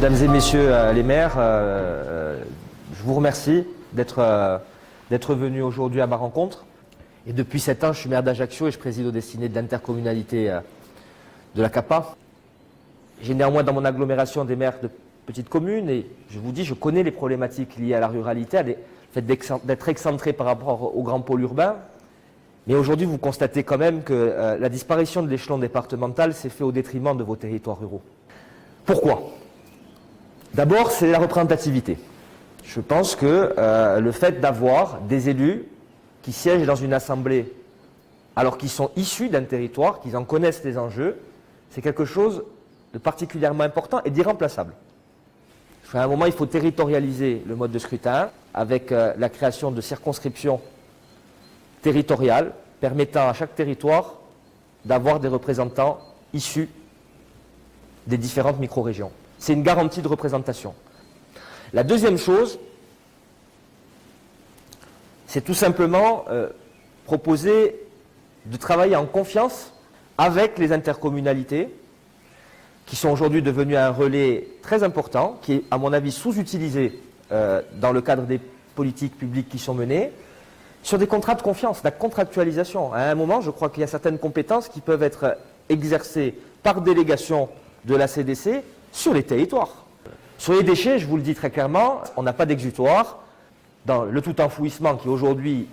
Mesdames et messieurs les maires, je vous remercie d'être venus aujourd'hui à ma rencontre. Et depuis 7 ans, je suis maire d'Ajaccio et je préside aux destinées de l'intercommunalité de la CAPA. J'ai néanmoins dans mon agglomération des maires de petites communes et je vous dis, je connais les problématiques liées à la ruralité, le fait d'être excentré par rapport aux grands pôles urbains. Mais aujourd'hui, vous constatez quand même que la disparition de l'échelon départemental s'est faite au détriment de vos territoires ruraux. Pourquoi ? D'abord, c'est la représentativité. Je pense que le fait d'avoir des élus qui siègent dans une assemblée alors qu'ils sont issus d'un territoire, qu'ils en connaissent les enjeux, c'est quelque chose de particulièrement important et d'irremplaçable. À un moment, il faut territorialiser le mode de scrutin avec la création de circonscriptions territoriales permettant à chaque territoire d'avoir des représentants issus des différentes micro-régions. C'est une garantie de représentation. La deuxième chose, c'est tout simplement proposer de travailler en confiance avec les intercommunalités qui sont aujourd'hui devenues un relais très important, qui est à mon avis sous-utilisé dans le cadre des politiques publiques qui sont menées, sur des contrats de confiance, la contractualisation. À un moment, je crois qu'il y a certaines compétences qui peuvent être exercées par délégation de la CDC sur les territoires. Sur les déchets, je vous le dis très clairement, on n'a pas d'exutoire. Dans le tout enfouissement qui aujourd'hui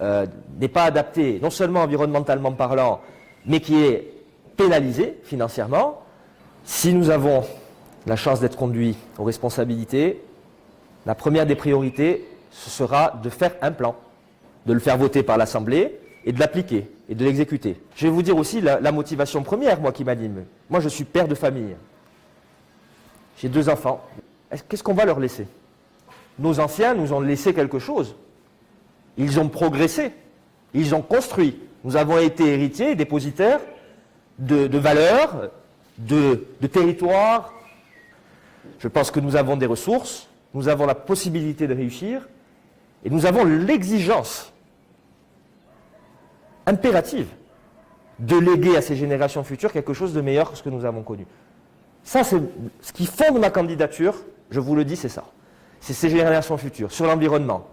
n'est pas adapté, non seulement environnementalement parlant, mais qui est pénalisé financièrement, si nous avons la chance d'être conduits aux responsabilités, la première des priorités, ce sera de faire un plan, de le faire voter par l'Assemblée et de l'appliquer et de l'exécuter. Je vais vous dire aussi la motivation première, moi, qui m'anime. Moi, je suis père de famille. J'ai 2 enfants. Qu'est-ce qu'on va leur laisser ? Nos anciens nous ont laissé quelque chose. Ils ont progressé. Ils ont construit. Nous avons été héritiers, dépositaires de valeurs, de territoires. Je pense que nous avons des ressources, nous avons la possibilité de réussir et nous avons l'exigence impérative de léguer à ces générations futures quelque chose de meilleur que ce que nous avons connu. Ça, c'est ce qui fonde ma candidature, je vous le dis, c'est ça. C'est ces générations futures, sur l'environnement,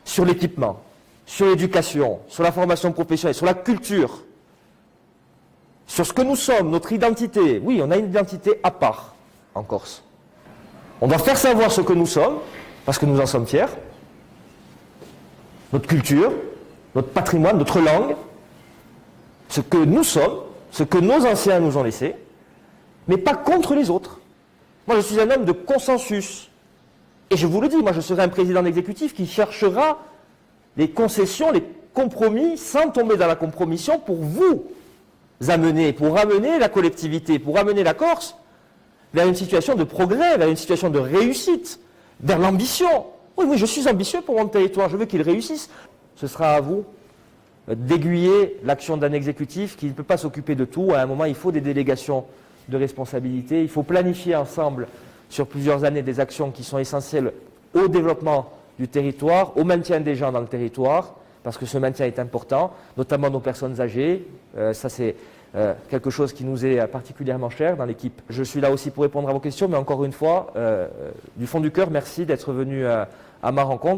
sur l'équipement, sur l'éducation, sur la formation professionnelle, sur la culture, sur ce que nous sommes, notre identité. Oui, on a une identité à part en Corse. On doit faire savoir ce que nous sommes, parce que nous en sommes fiers. Notre culture, notre patrimoine, notre langue, ce que nous sommes, ce que nos anciens nous ont laissé, mais pas contre les autres. Moi, je suis un homme de consensus. Et je vous le dis, moi, je serai un président exécutif qui cherchera les concessions, les compromis, sans tomber dans la compromission pour vous amener, pour ramener la collectivité, pour ramener la Corse vers une situation de progrès, vers une situation de réussite, vers l'ambition. Oui, je suis ambitieux pour mon territoire, je veux qu'il réussisse. Ce sera à vous d'aiguiller l'action d'un exécutif qui ne peut pas s'occuper de tout. À un moment, il faut des délégations de responsabilité, il faut planifier ensemble sur plusieurs années des actions qui sont essentielles au développement du territoire, au maintien des gens dans le territoire, parce que ce maintien est important, notamment nos personnes âgées. Ça, c'est quelque chose qui nous est particulièrement cher dans l'équipe. Je suis là aussi pour répondre à vos questions, mais encore une fois, du fond du cœur, merci d'être venu à ma rencontre.